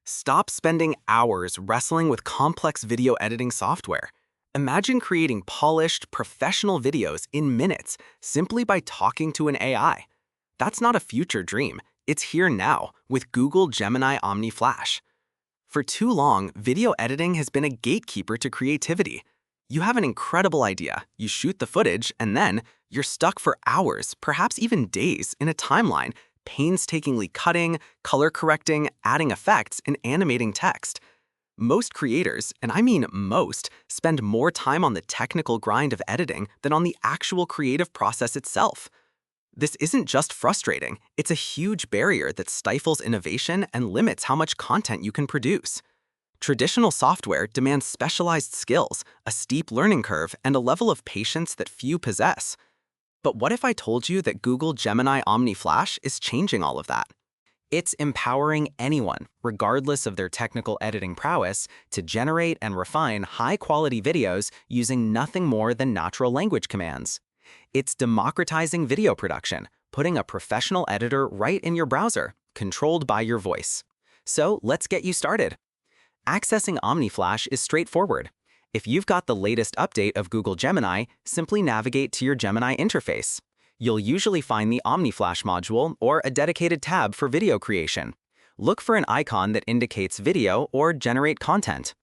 Stop spending hours wrestling with complex video editing software. Imagine creating polished, professional videos in minutes simply by talking to an AI. That's not a future dream. It's here now with Google Gemini Omni Flash. For too long, video editing has been a gatekeeper to creativity. You have an incredible idea, you shoot the footage, and then you're stuck for hours, perhaps even days, in a timeline, painstakingly cutting, color correcting, adding effects, and animating text. Most creators, and I mean most, spend more time on the technical grind of editing than on the actual creative process itself. This isn't just frustrating, it's a huge barrier that stifles innovation and limits how much content you can produce. Traditional software demands specialized skills, a steep learning curve, and a level of patience that few possess. But what if I told you that Google Gemini Omni Flash is changing all of that? It's empowering anyone, regardless of their technical editing prowess, to generate and refine high-quality videos using nothing more than natural language commands. It's democratizing video production, putting a professional editor right in your browser, controlled by your voice. So let's get you started. Accessing Omni Flash is straightforward. If you've got the latest update of Google Gemini, simply navigate to your Gemini interface. You'll usually find the Omni Flash module or a dedicated tab for video creation. Look for an icon that indicates video or generate content.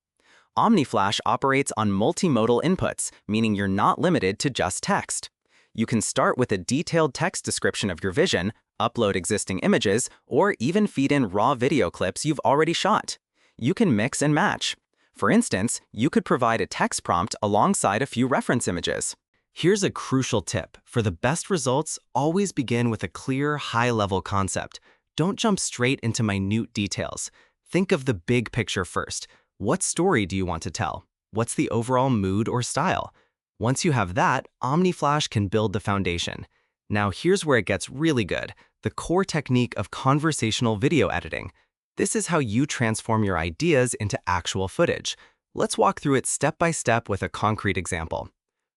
Omni Flash operates on multimodal inputs, meaning you're not limited to just text. You can start with a detailed text description of your vision, upload existing images, or even feed in raw video clips you've already shot. You can mix and match. For instance, you could provide a text prompt alongside a few reference images. Here's a crucial tip. For the best results, always begin with a clear, high-level concept. Don't jump straight into minute details. Think of the big picture first. What story do you want to tell? What's the overall mood or style? Once you have that, Omni Flash can build the foundation. Now here's where it gets really good, the core technique of conversational video editing. This is how you transform your ideas into actual footage. Let's walk through it step by step with a concrete example.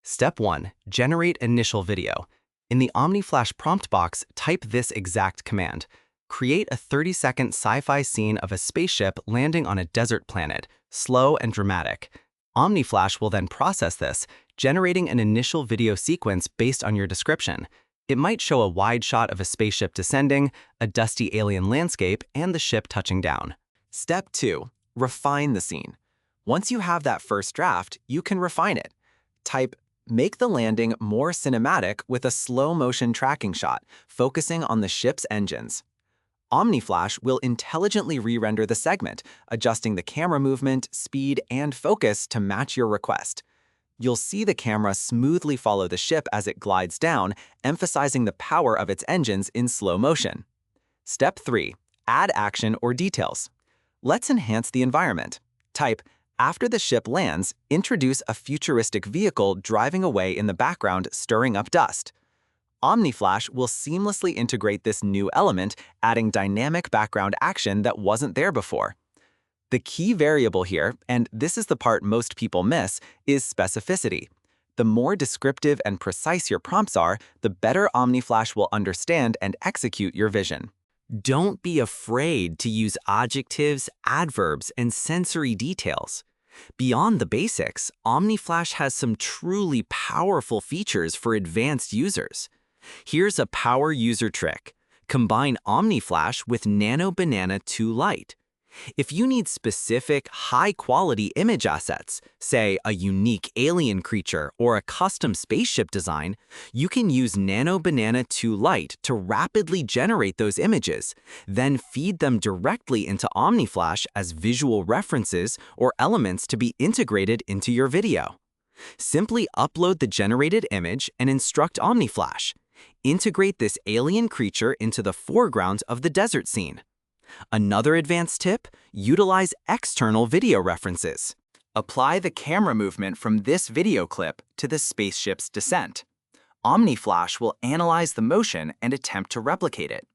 Step 1. Generate initial video. In the Omni Flash prompt box, type this exact command. Create a 30-second sci-fi scene of a spaceship landing on a desert planet, slow and dramatic. Omni Flash will then process this, generating an initial video sequence based on your description. It might show a wide shot of a spaceship descending, a dusty alien landscape, and the ship touching down. Step 2. Refine the scene. Once you have that first draft, you can refine it. Type, make the landing more cinematic with a slow-motion tracking shot, focusing on the ship's engines. Omni Flash will intelligently re-render the segment, adjusting the camera movement, speed, and focus to match your request. You'll see the camera smoothly follow the ship as it glides down, emphasizing the power of its engines in slow motion. Step 3. Add action or details. Let's enhance the environment. Type, after the ship lands, introduce a futuristic vehicle driving away in the background, stirring up dust. Omni Flash will seamlessly integrate this new element, adding dynamic background action that wasn't there before. The key variable here, and this is the part most people miss, is specificity. The more descriptive and precise your prompts are, the better Omni Flash will understand and execute your vision. Don't be afraid to use adjectives, adverbs, and sensory details. Beyond the basics, Omni Flash has some truly powerful features for advanced users. Here's a power user trick. Combine Omni Flash with Nano Banana 2 Lite. If you need specific, high-quality image assets, say a unique alien creature or a custom spaceship design, you can use Nano Banana 2 Lite to rapidly generate those images, then feed them directly into Omni Flash as visual references or elements to be integrated into your video. Simply upload the generated image and instruct Omni Flash. Integrate this alien creature into the foreground of the desert scene. Another advanced tip, utilize external video references. Apply the camera movement from this video clip to the spaceship's descent. Omni Flash will analyze the motion and attempt to replicate it.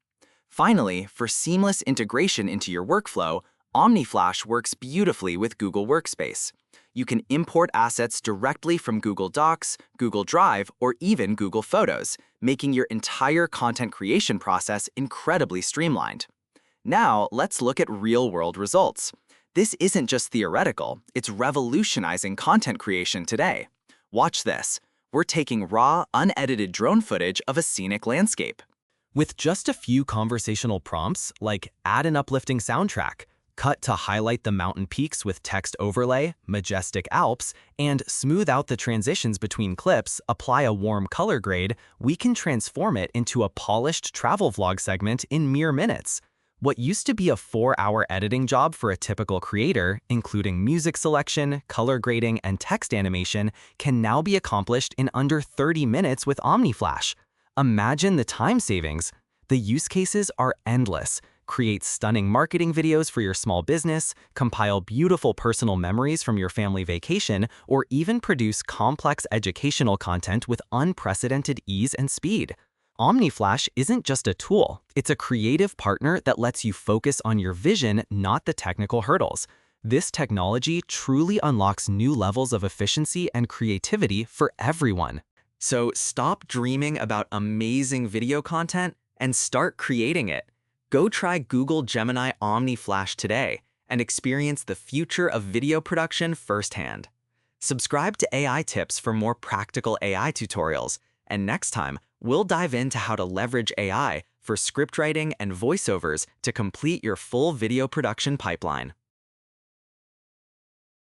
Finally, for seamless integration into your workflow, Omni Flash works beautifully with Google Workspace. You can import assets directly from Google Docs, Google Drive, or even Google Photos, making your entire content creation process incredibly streamlined. Now, let's look at real-world results. This isn't just theoretical, it's revolutionizing content creation today. Watch this. We're taking raw, unedited drone footage of a scenic landscape. With just a few conversational prompts, like add an uplifting soundtrack, cut to highlight the mountain peaks with text overlay, majestic Alps, and smooth out the transitions between clips, apply a warm color grade, we can transform it into a polished travel vlog segment in mere minutes. What used to be a 4-hour editing job for a typical creator, including music selection, color grading, and text animation, can now be accomplished in under 30 minutes with Omni Flash. Imagine the time savings. The use cases are endless. Create stunning marketing videos for your small business, compile beautiful personal memories from your family vacation, or even produce complex educational content with unprecedented ease and speed. Omni Flash isn't just a tool, it's a creative partner that lets you focus on your vision, not the technical hurdles. This technology truly unlocks new levels of efficiency and creativity for everyone. So stop dreaming about amazing video content and start creating it. Go try Google Gemini Omni Flash today and experience the future of video production firsthand. Subscribe to AI Tips for more practical AI tutorials, and next time, we'll dive into how to leverage AI for script writing and voiceovers to complete your full video production pipeline.